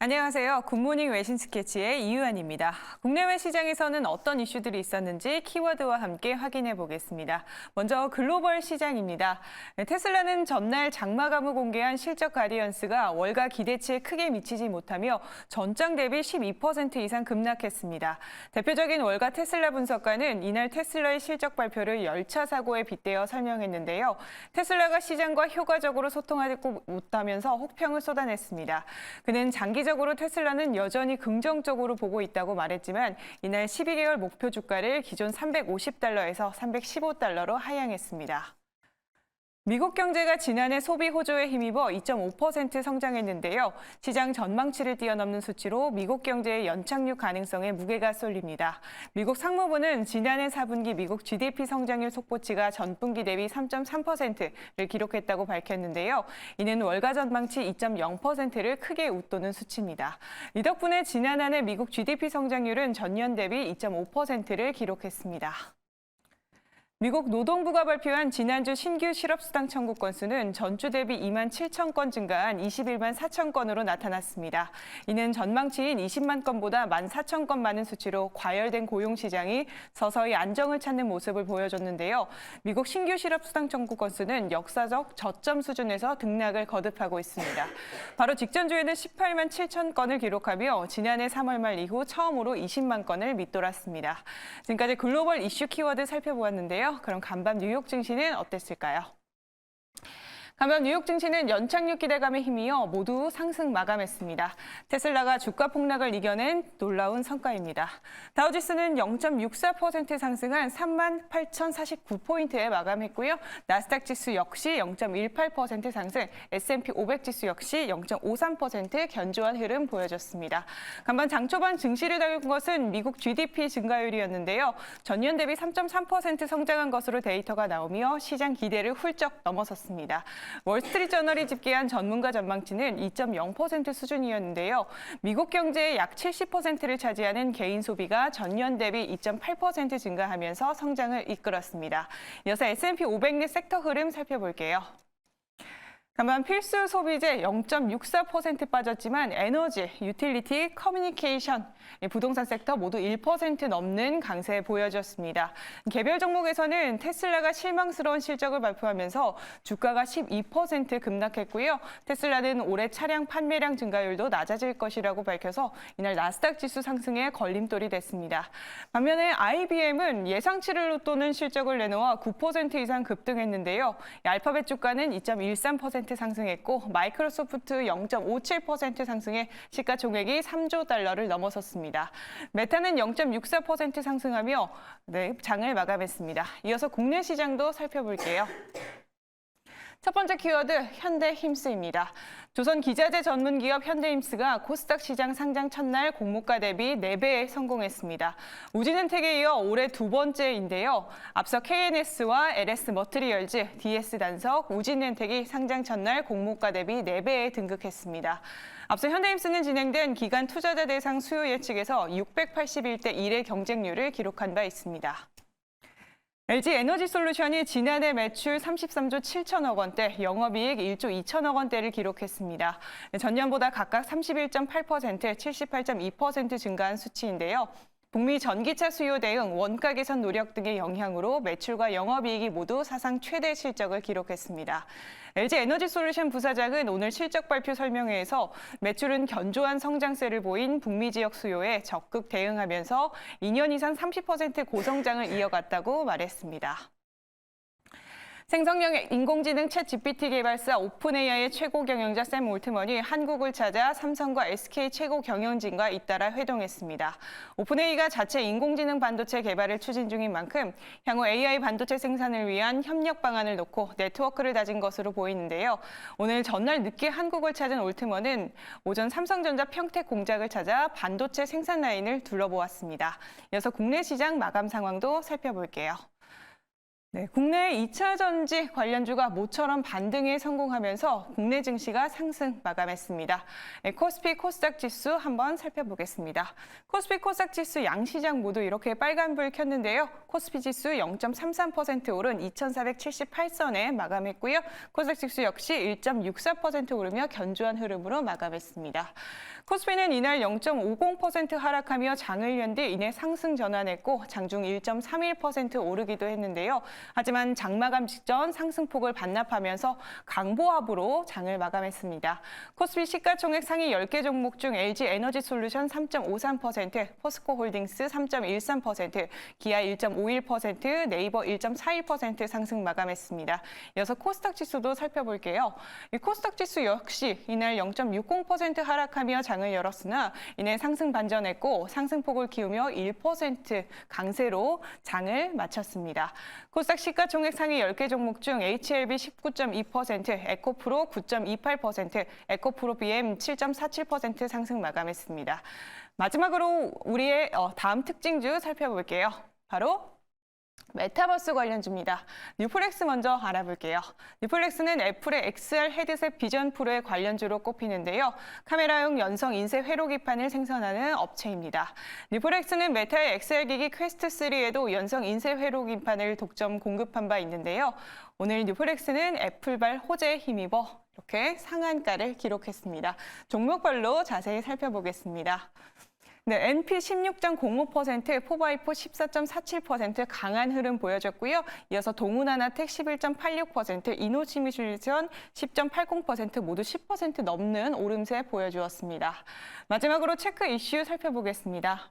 안녕하세요. 굿모닝 외신 스케치의 이유한입니다. 국내외 시장에서는 어떤 이슈들이 있었는지 키워드와 함께 확인해 보겠습니다. 먼저 글로벌 시장입니다. 테슬라는 전날 장마감을 공개한 실적 가디언스가 월가 기대치에 크게 미치지 못하며 전장 대비 12% 이상 급락했습니다. 대표적인 월가 테슬라 분석가는 이날 테슬라의 실적 발표를 열차 사고에 빗대어 설명했는데요. 테슬라가 시장과 효과적으로 소통하지 못하면서 혹평을 쏟아냈습니다. 그는 장기적으로 테슬라는 여전히 긍정적으로 보고 있다고 말했지만 이날 12개월 목표 주가를 기존 $350에서 $315로 하향했습니다. 미국 경제가 지난해 소비 호조에 힘입어 2.5% 성장했는데요. 시장 전망치를 뛰어넘는 수치로 미국 경제의 연착륙 가능성에 무게가 쏠립니다. 미국 상무부는 지난해 4분기 미국 GDP 성장률 속보치가 전분기 대비 3.3%를 기록했다고 밝혔는데요. 이는 월가 전망치 2.0%를 크게 웃도는 수치입니다. 이 덕분에 지난 한 해 미국 GDP 성장률은 전년 대비 2.5%를 기록했습니다. 미국 노동부가 발표한 지난주 신규 실업수당 청구 건수는 전주 대비 2만 7천 건 증가한 21만 4천 건으로 나타났습니다. 이는 전망치인 20만 건보다 1만 4천 건 많은 수치로 과열된 고용시장이 서서히 안정을 찾는 모습을 보여줬는데요. 미국 신규 실업수당 청구 건수는 역사적 저점 수준에서 등락을 거듭하고 있습니다. 바로 직전 주에는 18만 7천 건을 기록하며 지난해 3월 말 이후 처음으로 20만 건을 밑돌았습니다. 지금까지 글로벌 이슈 키워드 살펴보았는데요. 그럼 간밤 뉴욕 증시는 어땠을까요? 간밤 뉴욕 증시는 연착륙 기대감에 힘이어 모두 상승 마감했습니다. 테슬라가 주가 폭락을 이겨낸 놀라운 성과입니다. 다우지수는 0.64% 상승한 38,049포인트에 마감했고요. 나스닥 지수 역시 0.18% 상승, S&P 500 지수 역시 0.53% 견조한 흐름 보여줬습니다. 간밤 장 초반 증시를 달군 것은 미국 GDP 증가율이었는데요. 전년 대비 3.3% 성장한 것으로 데이터가 나오며 시장 기대를 훌쩍 넘어섰습니다. 월스트리트저널이 집계한 전문가 전망치는 2.0% 수준이었는데요. 미국 경제의 약 70%를 차지하는 개인 소비가 전년 대비 2.8% 증가하면서 성장을 이끌었습니다. 이어서 S&P 500 내 섹터 흐름 살펴볼게요. 다만 필수 소비재 0.64% 빠졌지만 에너지, 유틸리티, 커뮤니케이션, 부동산 섹터 모두 1% 넘는 강세 보여줬습니다. 개별 종목에서는 테슬라가 실망스러운 실적을 발표하면서 주가가 12% 급락했고요. 테슬라는 올해 차량 판매량 증가율도 낮아질 것이라고 밝혀서 이날 나스닥 지수 상승에 걸림돌이 됐습니다. 반면에 IBM은 예상치를 웃도는 실적을 내놓아 9% 이상 급등했는데요. 알파벳 주가는 2.13% 상승했고 마이크로소프트 0.57% 상승해 시가총액이 3조 달러를 넘어섰습니다. 메타는 0.64% 상승하며 장을 마감했습니다. 이어서 국내 시장도 살펴볼게요. 첫 번째 키워드 현대힘스입니다. 조선 기자재 전문 기업 현대힘스가 코스닥 시장 상장 첫날 공모가 대비 4배에 성공했습니다. 우진은택에 이어 올해 두 번째인데요. 앞서 KNS와 LS 머트리얼즈, DS 단석, 우진은택이 상장 첫날 공모가 대비 4배에 등극했습니다. 앞서 현대힘스는 진행된 기간 투자자 대상 수요 예측에서 681대 1의 경쟁률을 기록한 바 있습니다. LG에너지솔루션이 지난해 매출 33조 7천억 원대, 영업이익 1조 2천억 원대를 기록했습니다. 전년보다 각각 31.8%, 78.2% 증가한 수치인데요. 북미 전기차 수요 대응, 원가 개선 노력 등의 영향으로 매출과 영업이익이 모두 사상 최대 실적을 기록했습니다. LG에너지솔루션 부사장은 오늘 실적 발표 설명회에서 매출은 견조한 성장세를 보인 북미 지역 수요에 적극 대응하면서 2년 이상 30% 고성장을 이어갔다고 말했습니다. 생성형 인공지능 챗GPT 개발사 오픈AI의 최고 경영자 샘 올트먼이 한국을 찾아 삼성과 SK 최고 경영진과 잇따라 회동했습니다. 오픈AI가 자체 인공지능 반도체 개발을 추진 중인 만큼 향후 AI 반도체 생산을 위한 협력 방안을 놓고 네트워크를 다진 것으로 보이는데요. 오늘 전날 늦게 한국을 찾은 올트먼은 오전 삼성전자 평택 공장을 찾아 반도체 생산 라인을 둘러보았습니다. 이어서 국내 시장 마감 상황도 살펴볼게요. 네, 국내 2차 전지 관련주가 모처럼 반등에 성공하면서 국내 증시가 상승 마감했습니다. 네, 코스피 코스닥 지수 한번 살펴보겠습니다. 코스피 코스닥 지수 양시장 모두 이렇게 빨간불 켰는데요. 코스피 지수 0.33% 오른 2,478선에 마감했고요. 코스닥 지수 역시 1.64% 오르며 견조한 흐름으로 마감했습니다. 코스피는 이날 0.50% 하락하며 장을 연 뒤 이내 상승 전환했고 장중 1.31% 오르기도 했는데요. 하지만 장마감 직전 상승폭을 반납하면서 강보합으로 장을 마감했습니다. 코스피 시가총액 상위 10개 종목 중 LG 에너지솔루션 3.53%, 포스코홀딩스 3.13%, 기아 1.51%, 네이버 1.41% 상승 마감했습니다. 이어서 코스닥 지수도 살펴볼게요. 이 코스닥 지수 역시 이날 0.60% 하락하며 장을 열었으나 이내 상승 반전했고 상승폭을 키우며 1% 강세로 장을 마쳤습니다. 코스닥 시가총액 상위 10개 종목 중 HLB 19.2%, 에코프로 9.28%, 에코프로 BM 7.47% 상승 마감했습니다. 마지막으로 우리의 다음 특징주 살펴볼게요. 바로 메타버스 관련주입니다. 뉴플렉스 먼저 알아볼게요. 뉴플렉스는 애플의 XR 헤드셋 비전 프로의 관련주로 꼽히는데요. 카메라용 연성 인쇄 회로 기판을 생산하는 업체입니다. 뉴플렉스는 메타의 XR 기기 퀘스트 3에도 연성 인쇄 회로 기판을 독점 공급한 바 있는데요. 오늘 뉴플렉스는 애플발 호재에 힘입어 이렇게 상한가를 기록했습니다. 종목별로 자세히 살펴보겠습니다. 네, NP 16.05%, 포바이포 14.47% 강한 흐름 보여줬고요. 이어서 동훈하나텍 11.86%, 이노시미슐전 10.80% 모두 10% 넘는 오름세 보여주었습니다. 마지막으로 체크 이슈 살펴보겠습니다.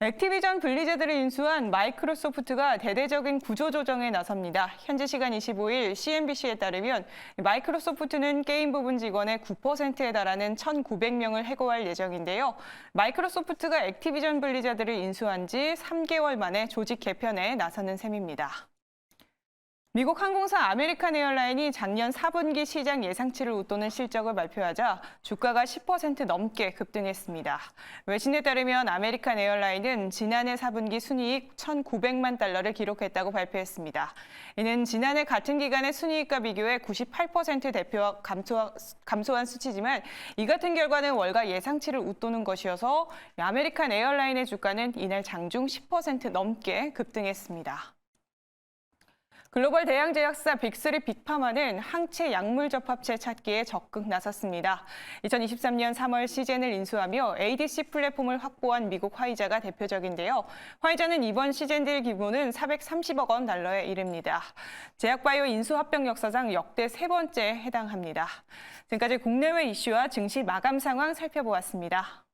액티비전 블리자드를 인수한 마이크로소프트가 대대적인 구조조정에 나섭니다. 현지 시간 25일 CNBC에 따르면 마이크로소프트는 게임 부분 직원의 9%에 달하는 1,900명을 해고할 예정인데요. 마이크로소프트가 액티비전 블리자드를 인수한 지 3개월 만에 조직 개편에 나서는 셈입니다. 미국 항공사 아메리칸 에어라인이 작년 4분기 시장 예상치를 웃도는 실적을 발표하자 주가가 10% 넘게 급등했습니다. 외신에 따르면 아메리칸 에어라인은 지난해 4분기 순이익 1,900만 달러를 기록했다고 발표했습니다. 이는 지난해 같은 기간의 순이익과 비교해 98% 대표와 감소한 수치지만 이 같은 결과는 월가 예상치를 웃도는 것이어서 아메리칸 에어라인의 주가는 이날 장중 10% 넘게 급등했습니다. 글로벌 대형 제약사 빅3 빅파마는 항체 약물 접합체 찾기에 적극 나섰습니다. 2023년 3월 시젠을 인수하며 ADC 플랫폼을 확보한 미국 화이자가 대표적인데요. 화이자는 이번 시젠 딜 규모는 430억 원 달러에 이릅니다. 제약바이오 인수 합병 역사상 역대 세 번째에 해당합니다. 지금까지 국내외 이슈와 증시 마감 상황 살펴보았습니다.